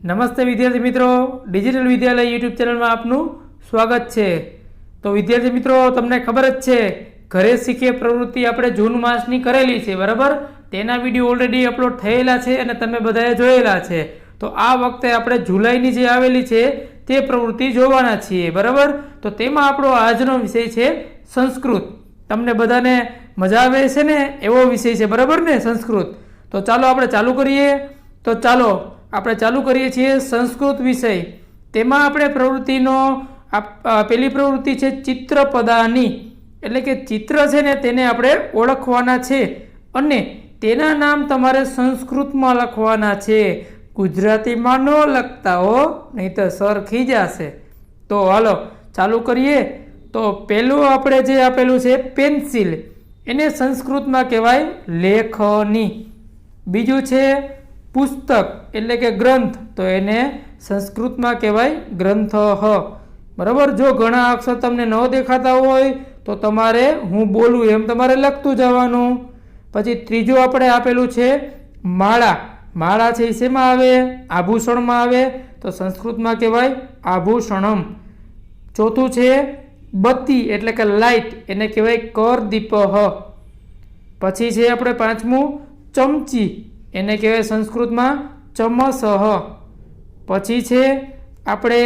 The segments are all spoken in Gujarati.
નમસ્તે વિદ્યાર્થી મિત્રો, ડિજિટલ વિદ્યાલય યુટ્યુબ ચેનલમાં આપનું સ્વાગત છે। તો વિદ્યાર્થી મિત્રો, તમને ખબર જ છે ઘરે શીખીએ પ્રવૃત્તિ આપણે જૂન માસની કરેલી છે, બરાબર। તેના વિડીયો ઓલરેડી અપલોડ થયેલા છે અને તમે બધાએ જોયેલા છે। તો આ વખતે આપણે જુલાઈની જે આવેલી છે તે પ્રવૃત્તિ જોવાના છીએ, બરાબર। તો તેમાં આપણો આજનો વિષય છે સંસ્કૃત। તમને બધાને મજા આવે છે ને એવો વિષય છે, બરાબર ને, સંસ્કૃત। તો ચાલો આપણે ચાલુ કરીએ। તો ચાલો આપણે ચાલુ કરીએ છીએ સંસ્કૃત વિષય। તેમાં આપણે પ્રવૃત્તિનો પહેલી પ્રવૃત્તિ છે ચિત્રપદાની, એટલે કે ચિત્ર છે ને તેને આપણે ઓળખવાના છે અને તેના નામ તમારે સંસ્કૃતમાં લખવાના છે। ગુજરાતીમાં ન લખતા હો, નહીં તો સર ખીજાશે। તો હાલો ચાલુ કરીએ। તો પહેલું આપણે જે આપેલું છે પેન્સિલ, એને સંસ્કૃતમાં કહેવાય લેખની। બીજું છે પુસ્તક એટલે કે ગ્રંથ, તો એને સંસ્કૃતમાં કહેવાય ગ્રંથઃ, બરાબર। જો ઘણા અક્ષર તમને ન દેખાતા હોય તો તમારે હું બોલું એમ તમારે લખતું જવાનું। પછી ત્રીજું આપણે આપેલું છે માળા। માળા છે એ શેમાં આવે? આભૂષણમાં આવે, તો સંસ્કૃતમાં કહેવાય આભૂષણમ। ચોથું છે બત્તી એટલે કે લાઇટ, એને કહેવાય કરદીપઃ। પછી છે આપણે પાંચમું ચમચી, એને કહેવાય સંસ્કૃતમાં ચમસઃ। પછી છે આપણે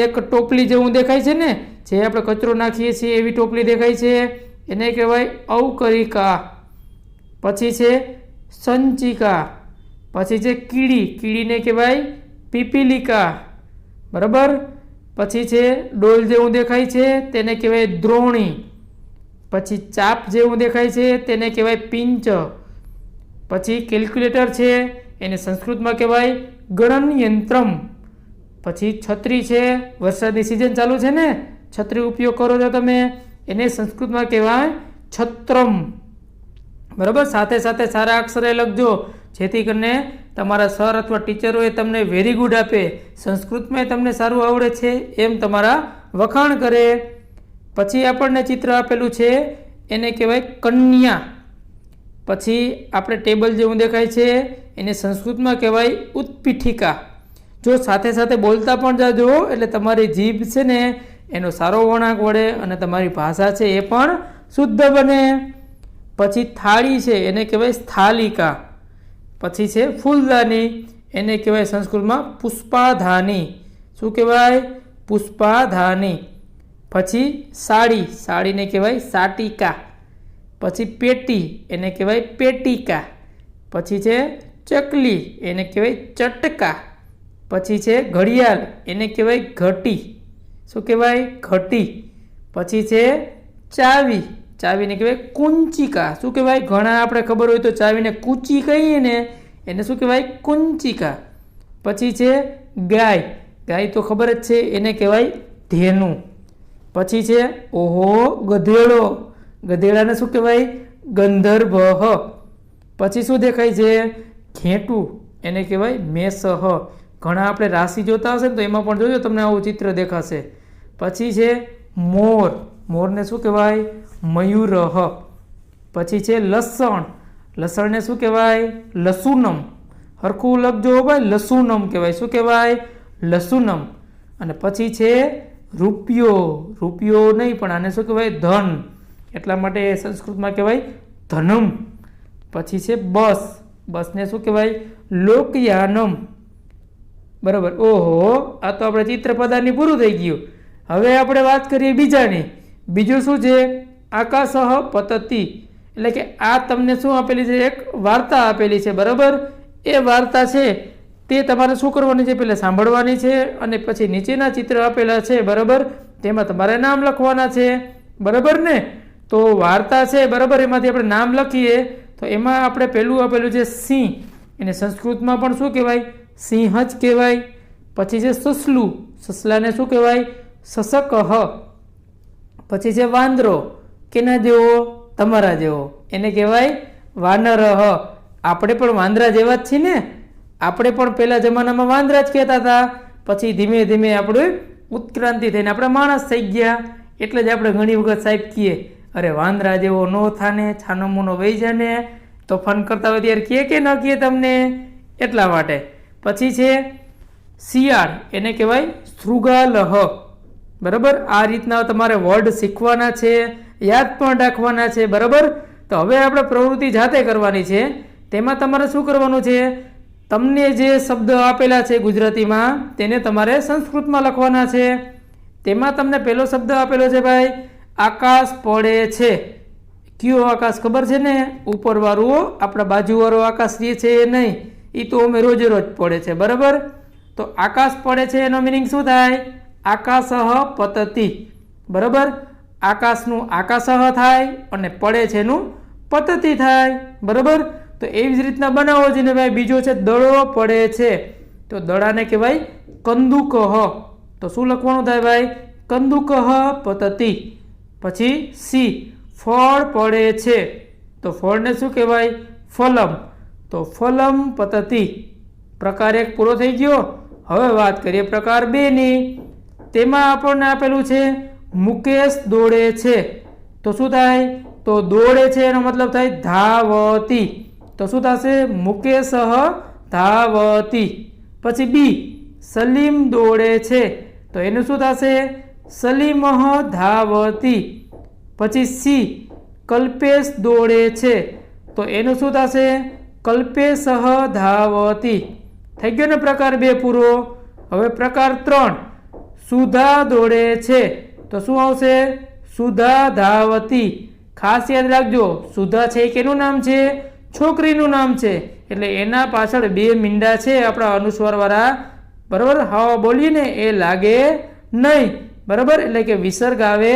એક ટોપલી જેવું દેખાય છે ને, જે આપણે કચરો નાખીએ છીએ એવી ટોપલી દેખાય છે, એને કહેવાય અવકરિકા। પછી છે સંચિકા। પછી છે કીડી, કીડીને કહેવાય પીપીલિકા, બરાબર। પછી છે ડોલ જેવું દેખાય છે તેને કહેવાય દ્રોણી। પછી ચાપ જેવું દેખાય છે તેને કહેવાય પિંચ। પછી કેલ્ક્યુલેટર છે એને સંસ્કૃતમાં કહેવાય ગણનયંત્રમ। પછી છત્રી છે, વરસાદની સિઝન ચાલુ છે ને, છત્રી ઉપયોગ કરો છો તમે, એને સંસ્કૃતમાં કહેવાય છત્રમ, બરાબર। સાથે સાથે સારા અક્ષરે લખજો, જેથી કરીને તમારા સર અથવા ટીચરોએ તમને વેરી ગુડ આપે, સંસ્કૃતમાં તમને સારું આવડે છે એમ તમારા વખાણ કરે। પછી આપણને ચિત્ર આપેલું છે એને કહેવાય કન્યા। પછી આપણે ટેબલ જેવું દેખાય છે એને સંસ્કૃતમાં કહેવાય ઉત્પીઠિકા। જો સાથે સાથે બોલતા પણ જાજો, એટલે તમારી જીભ છે ને એનો સારો વળાંક વળે અને તમારી ભાષા છે એ પણ શુદ્ધ બને। પછી થાળી છે એને કહેવાય સ્થાલિકા। પછી છે ફૂલદાની, એને કહેવાય સંસ્કૃતમાં પુષ્પાધાની। શું કહેવાય? પુષ્પાધાની। પછી સાડી, સાડીને કહેવાય સાટિકા। પછી પેટી, એને કહેવાય પેટિકા। પછી છે ચકલી, એને કહેવાય ચટકા। પછી છે ઘડિયાળ, એને કહેવાય ઘટી। શું કહેવાય? ઘટી। પછી છે ચાવી, ચાવીને કહેવાય કુંચિકા। શું કહેવાય? ઘણા આપણે ખબર હોય તો ચાવીને કૂચી કહીએ ને, એને શું કહેવાય? કુંચિકા। પછી છે ગાય, ગાય તો ખબર જ છે, એને કહેવાય ધેનું। પછી છે ઓહો ગધેડો, ગધેડાને શું કહેવાય? ગંધર્ભઃ। પછી શું દેખાય છે? ઘેટું, એને કહેવાય મેષઃ। ઘણા આપણે રાશિ જોતા હશે ને તો એમાં પણ જોજો તમને આવું ચિત્ર દેખાશે। પછી છે મોર, મોરને શું કહેવાય? મયુરઃ। પછી છે લસણ, લસણને શું કહેવાય? લસુનમ। હરખું લખજો ભાઈ, લસુનમ કહેવાય। શું કહેવાય? લસુનમ। અને પછી છે રૂપિયો, રૂપિયો નહીં પણ આને શું કહેવાય? ધન, એટલા માટે સંસ્કૃતમાં કહેવાય ધનમ। પછી છે બસ, બસને શું કહેવાય? લોકયાનમ, બરાબર। ઓહો, આ તો આપણે ચિત્રપદાની પૂરું થઈ ગયું। હવે આપણે વાત કરીએ બીજાની। બીજું શું છે? આકાશઃ પતતિ, એટલે કે આ તમને શું આપેલી છે? એક વાર્તા આપેલી છે, બરાબર। એ વાર્તા છે તે તમારે શું કરવાની છે? પહેલાં સાંભળવાની છે અને પછી નીચેના ચિત્ર આપેલા છે, બરાબર, તેમાં તમારે નામ લખવાના છે, બરાબર ને। તો વાર્તા છે, બરાબર, એમાંથી આપણે નામ લખીએ તો એમાં આપણે પહેલું આપેલું છે સિંહ, એને સંસ્કૃતમાં પણ શું કહેવાય? સિંહ જ કહેવાય। પછી છે સસલું, સસલાને શું કહેવાય? સસકઃ। પછી છે વાંદરો, કેના જેવો? તમારા જેવો, એને કહેવાય વાનરઃ। આપણે પણ વાંદરા જેવા જ છીએ ને, આપણે પણ પહેલા જમાનામાં વાંદરા જ કહેતા હતા, પછી ધીમે ધીમે આપણે ઉત્ક્રાંતિ થઈને આપણે માણસ થઈ ગયા, એટલે જ આપણે ઘણી વખત સાહેબ કહીએ, અરે વાંદરા જેવો ન થાને, છાનો મોનો વહી જાને, તોફાન કરતા હોય ત્યારે કહે કે ન કહે તમને, એટલા માટે। પછી છે શિયાળ એને કહેવાય શૃગાલહ. બરાબર, આ રીતના તમારે વર્ડ શીખવાના છે, યાદ પણ રાખવાના છે. બરાબર, તો હવે આપણે પ્રવૃત્તિ જાતે કરવાની છે. તેમાં તમારે શું કરવાનું છે, તમને જે શબ્દ આપેલા છે ગુજરાતીમાં તેને તમારે સંસ્કૃતમાં લખવાના છે. તેમાં તમને પહેલો શબ્દ આપેલો છે ભાઈ આકાશ પડે છે. કયો આકાશ ખબર છે ને? ઉપરવાળું, આપણા બાજુવાળો આકાશ જે છે એ નહીં, એ તો અમે રોજે રોજ પડે છે. બરાબર, તો આકાશ પડે છે એનો મિનિંગ શું થાય? આકાશઃ પતતિ. બરાબર, આકાશનું આકાશઃ થાય અને પડે છે એનું પતતિ થાય. બરાબર, તો એવી જ રીતના બનાવો છે ને ભાઈ. બીજો છે દડો પડે છે, તો દડાને કહેવાય કંદુકઃ. તો શું લખવાનું થાય ભાઈ? કંદુકઃ પતતિ. પછી સી, ફળ પડે છે, તો ફળને શું કહેવાય? ફલમ. તો ફલમ પતતિ. પ્રકાર 1 પૂરો થઈ ગયો. હવે વાત કરીએ પ્રકાર 2 ની. તેમાં આપણને આપેલું છે મુકેશ દોડે છે, તો શું થાય? તો દોડે છે એનો મતલબ થાય ધાવતી. તો શું થશે? મુકેશઃ ધાવતી. પછી બી, સલીમ દોડે છે, તો એનું શું થશે? સલીમઃ ધાવતી. પછી સી, કલ્પેશ દોડે છે, તો એનું શું થશે? કલ્પેશઃ ધાવતી. થઈ ગયો ને પ્રકાર 2 પૂરો. હવે પ્રકાર 3, સુધા દોડે છે, તો શું આવશે? સુધા ધાવતી. ખાસ યાદ રાખજો, સુધા છે એ કેનું નામ છે? છોકરીનું નામ છે. એટલે એના પાછળ 2 મીંડા છે આપણા અનુસ્વારવાળા. બરાબર, હા બોલીએ ને એ લાગે નહીં. બરાબર, એટલે કે વિસર્ગ આવે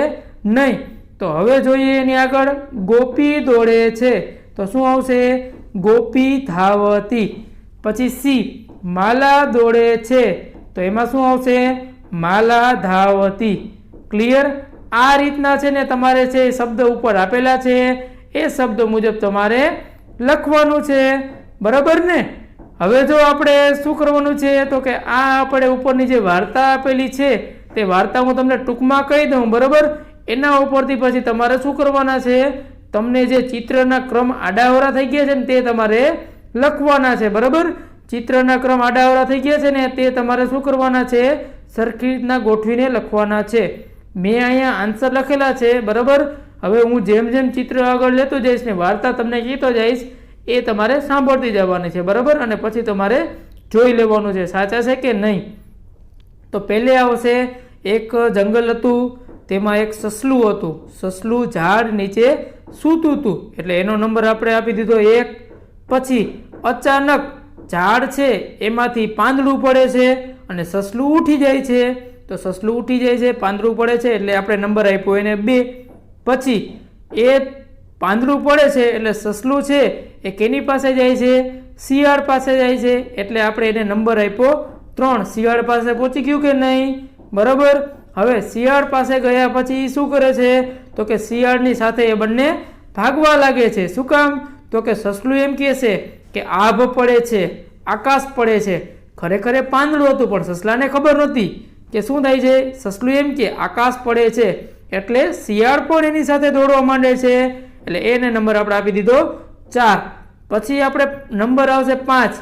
નહીં. તો હવે જોઈએ એની આગળ ગોપી દોડે છે, તો શું આવશે? ગોપી ધાવતી. પછી સી, માલા દોડે છે, તો એમાં શું આવશે? માલા ધાવતી. ક્લિયર? આ રીતના છે ને તમારે છે શબ્દ ઉપર આપેલા છે એ શબ્દ મુજબ તમારે લખવાનું છે. બરાબર ને? હવે જો આપણે શું કરવાનું છે, તો કે આ આપણે ઉપરની જે વાર્તા આપેલી છે તે વાર્તા હું તમને ટૂંકમાં કહી દઉં. બરાબર, એના ઉપરથી પછી તમારે શું કરવાના છે, તમને જે ચિત્રના ક્રમ આડાઅવળા થઈ ગયા છે ને તે તમારે લખવાના છે. બરાબર, ચિત્રના ક્રમ આડાઅવળા થઈ ગયા છે ને તે તમારે શું કરવાના છે? સરખી રીતના ગોઠવીને લખવાના છે. મેં અહીંયા આન્સર લખેલા છે. બરાબર, હવે હું જેમ જેમ ચિત્ર આગળ લેતો જઈશ ને વાર્તા તમને કહેતો જઈશ એ તમારે સાંભળતી જવાની છે. બરાબર, અને પછી તમારે જોઈ લેવાનું છે સાચા છે કે નહીં. તો પહેલે આવશે એક જંગલ હતું, તેમાં એક સસલું હતું. સસલું ઝાડ નીચે સૂતું હતું, એટલે એનો નંબર આપણે આપી દીધો 1. પછી અચાનક ઝાડ છે એમાંથી પાંદડું પડે છે અને સસલું ઉઠી જાય છે. તો સસલું ઉઠી જાય છે, પાંદડું પડે છે, એટલે આપણે નંબર આપ્યો એને 2. પછી એ પાંદડું પડે છે એટલે સસલું છે એ કેની પાસે જાય છે? શિયાળ પાસે જાય છે, એટલે આપણે એને નંબર આપ્યો 3. શિયાળ પાસે પહોંચી ગયું કે નહીં? બરાબર, હવે શિયાળ પાસે ગયા પછી શું કરે છે, તો કે શિયાળની સાથે એ બંને ભાગવા લાગે છે. શું કામ? તો કે સસલું એમ કહે છે કે આભ પડે છે, આકાશ પડે છે. ખરેખર પાંદડું હતું પણ સસલાને ખબર નહોતી કે શું થાય છે. સસલું એમ કે આકાશ પડે છે, એટલે શિયાળ પણ એની સાથે દોડવા માંડે છે, એટલે એને નંબર આપણે આપી દીધો 4. પછી આપણે નંબર આવશે 5.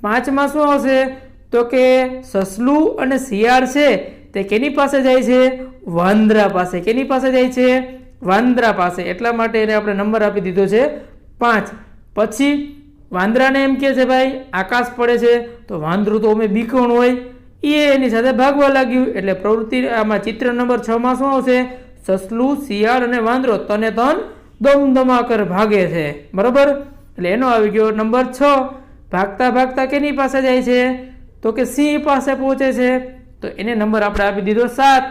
5માં શું આવશે, તો કે સસલું અને શિયાળ છે તે કેની પાસે જાય છે? વાંદરા પાસે. કેની પાસે જાય છે? વાંદરા પાસે. એટલા માટે એને આપણે નંબર આપી દીધો છે 5. પછી વાંદરાને એમ કહે છે ભાઈ આકાશ પડે છે, તો વાંદરું તો અમે બીકણ હોય, એ એની સાથે ભાગવા લાગ્યું. એટલે પ્રવૃત્તિ આમાં ચિત્ર નંબર 6માં શું આવશે? સસલું, શિયાળ અને વાંદરો તને તન દમદમાકર ભાગે છે. બરાબર, એટલે એનો આવી ગયો નંબર 6. ભાગતા ભાગતા કેની પાસે જાય છે? તો કે સિંહ પાસે પહોંચે છે, તો એને નંબર આપણે આપી દીધો 7.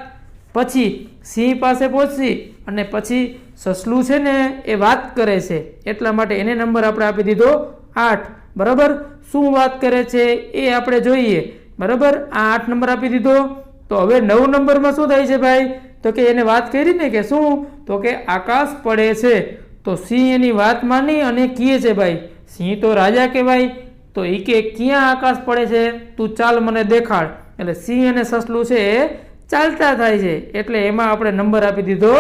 પછી સિંહ પાસે પહોંચી અને પછી સસલું છે ને એ વાત કરે છે, એટલા માટે એને નંબર આપણે આપી દીધો 8. બરાબર, શું વાત કરે છે એ આપણે જોઈએ. બરાબર, આ 8 નંબર આપી દીધો. તો હવે 9 નંબરમાં શું થાય છે ભાઈ? તો કે એને વાત કરી ને કે શું? તો કે આકાશ પડે છે. તો સિંહ એની વાત માની અને કહે છે ભાઈ, સિંહ તો રાજા કહેવાય, તો એ કે ક્યાં આકાશ પડે છે, તું ચાલ મને દેખાડ. એટલે સિંહ અને સસલું છે એ ચાલતા થાય છે, એટલે એમાં આપણે નંબર આપી દીધો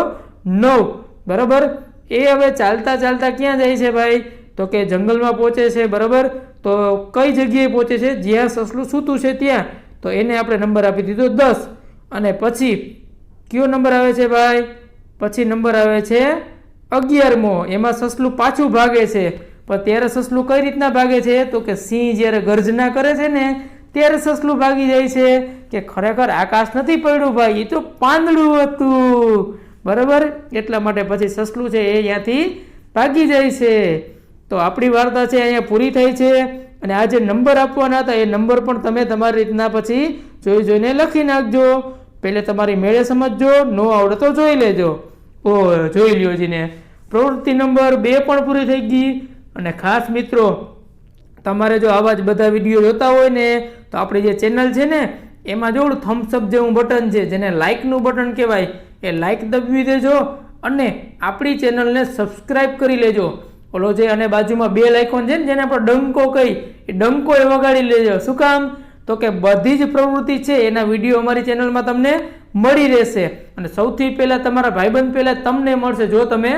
9. બરાબર, એ હવે ચાલતા ચાલતા ક્યાં જાય છે ભાઈ? તો કે જંગલમાં પહોંચે છે. બરાબર, તો કઈ જગ્યાએ પહોંચે છે? જ્યાં સસલું સૂતું છે ત્યાં. તો એને આપણે નંબર આપી દીધો 10. અને પછી કયો નંબર આવે છે ભાઈ? પછી નંબર આવે છે 11મો. એમાં સસલું પાછું ભાગે છે, પણ ત્યારે સસલું કઈ રીતના ભાગે છે? તો કે સિંહ જ્યારે ગર્જના કરે છે ને ત્યારે સસલું ભાગી જાય છે કે ખરેખર આકાશ નથી પડ્યું ભાઈ, એ તો પાંદડું હતું. બરાબર, એટલા માટે પછી સસલું છે એ અહીંયાથી ભાગી જાય છે. તો આપણી વાર્તા છે અહીંયા પૂરી થઈ છે. અને આ જે નંબર આપવાના હતા એ નંબર પણ તમે તમારી રીતના પછી જોઈને લખી નાખજો. પહેલે તમારી મેળે સમજજો, નો આવડે તો જોઈ લેજો. જોઈ લ્યો જીને. પ્રવૃત્તિ નંબર 2 પણ પૂરી થઈ ગઈ. અને ખાસ મિત્રો, તમારે જો આવા જ બધા વિડીયો જોતા હોય ને તો આપણી જે ચેનલ છે ને એમાં જોડું થમ્સઅપ જેવું બટન છે, જેને લાઇકનું બટન કહેવાય, એ લાઇક દબાવી દેજો અને આપણી ચેનલને સબસ્ક્રાઈબ કરી લેજો. ઓલો જે અને બાજુમાં બેલ આઇકોન છે ને જેને આપણે ડંકો કહી, એ ડંકો એ વગાડી લેજો. શું કામ? તો કે બધી જ પ્રવૃત્તિ છે એના વિડીયો અમારી ચેનલમાં તમને મળી રહેશે. અને સૌથી પહેલાં તમારા ભાઈબંધ પહેલાં તમને મળશે જો તમે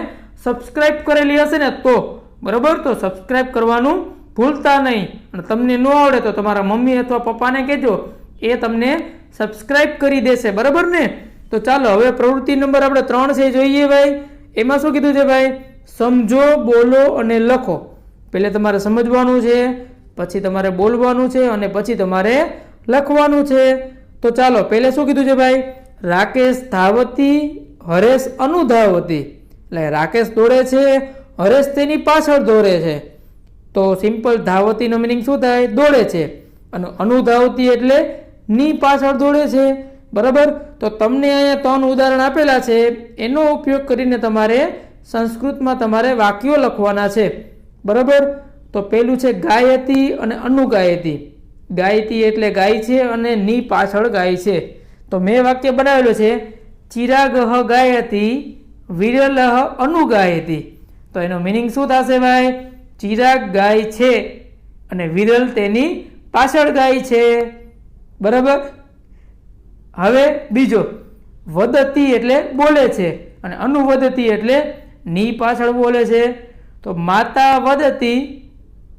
સબસ્ક્રાઈબ કરેલી હશે ને તો. બરાબર, તો સબસ્ક્રાઈબ કરવાનું ભૂલતા નહીં. અને તમને ન આવડે તો તમારા મમ્મી અથવા પપ્પાને કહેજો, એ તમને સબસ્ક્રાઈબ કરી દેશે. બરાબર ને? તો ચાલો હવે પ્રવૃત્તિ નંબર આપણે 3 છે જોઈએ ભાઈ. એમાં શું કીધું છે ભાઈ? સમજો, બોલો અને લખો. પહેલે તમારે સમજવાનું છે, પછી તમારે બોલવાનું છે અને પછી તમારે લખવાનું છે. તો ચાલો પહેલે શું કીધું છે ભાઈ? રાકેશ ધાવતી, હરેશ અનુધાવતી. એટલે રાકેશ દોડે છે, હરેશ તેની પાછળ દોડે છે. તો સિમ્પલ ધાવતીનો મિનિંગ શું થાય? દોડે છે. અને અનુધાવતી એટલે ની પાછળ દોડે છે. બરાબર, તો તમને અહીંયા 3 ઉદાહરણ આપેલા છે, એનો ઉપયોગ કરીને તમારે સંસ્કૃતમાં તમારે વાક્યો લખવાના છે. બરાબર, તો પહેલું છે ગાયતી અને અનુગાયતી. ગાયતી એટલે ગાય છે અને ની પાછળ ગાય છે. તો મેં વાક્ય બનાવેલું છે ચિરાગહ ગાયતી વિરલહ અનુગાયતી. તો એનો મિનિંગ શું થશે ભાઈ? ચિરાગ ગાય છે અને વિરલ તેની પાછળ ગાય છે. બરાબર, હવે બીજો વદતી એટલે બોલે છે અને અનુવદતી એટલે ની પાછળ બોલે છે. તો માતા વદતી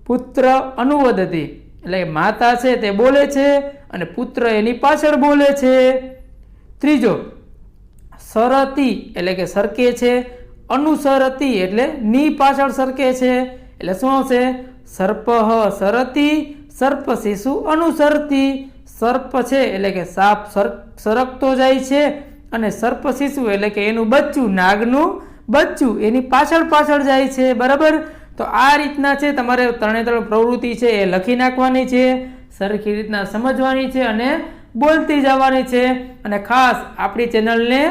પુત્ર અનુવદતી. એટલે માતા છે તે બોલે છે અને પુત્ર એની પાછળ બોલે છે. ત્રીજો સરતી એટલે કે સરકે છે, અનુસરતી એટલે ની પાછળ સરકે છે. એટલે શું આવશે? સર્પઃ સરતી સર્પ શિશુ અનુસરતી. સર્પ છે એટલે કે સાપ સરકતો જાય છે અને સર્પ શિશુ એટલે કે એનું બચ્ચું, નાગનું બચ્ચું એની પાછળ જાય છે. બરાબર, તો આ રીતના છે તમારે 3 પ્રવૃત્તિ છે એ લખી નાખવાની છે, સરખી રીતના સમજવાની છે અને બોલતી જવાની છે. અને ખાસ આપણી ચેનલને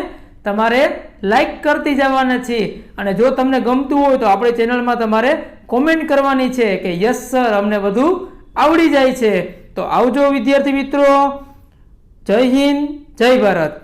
તમારે લાઈક કરતી જવાના છે. અને જો તમને ગમતું હોય તો આપણી ચેનલમાં તમારે કોમેન્ટ કરવાની છે કે યસ સર, અમને બધું આવડી જાય છે. તો આવજો વિદ્યાર્થી મિત્રો. જય હિન્દ, જય ભારત.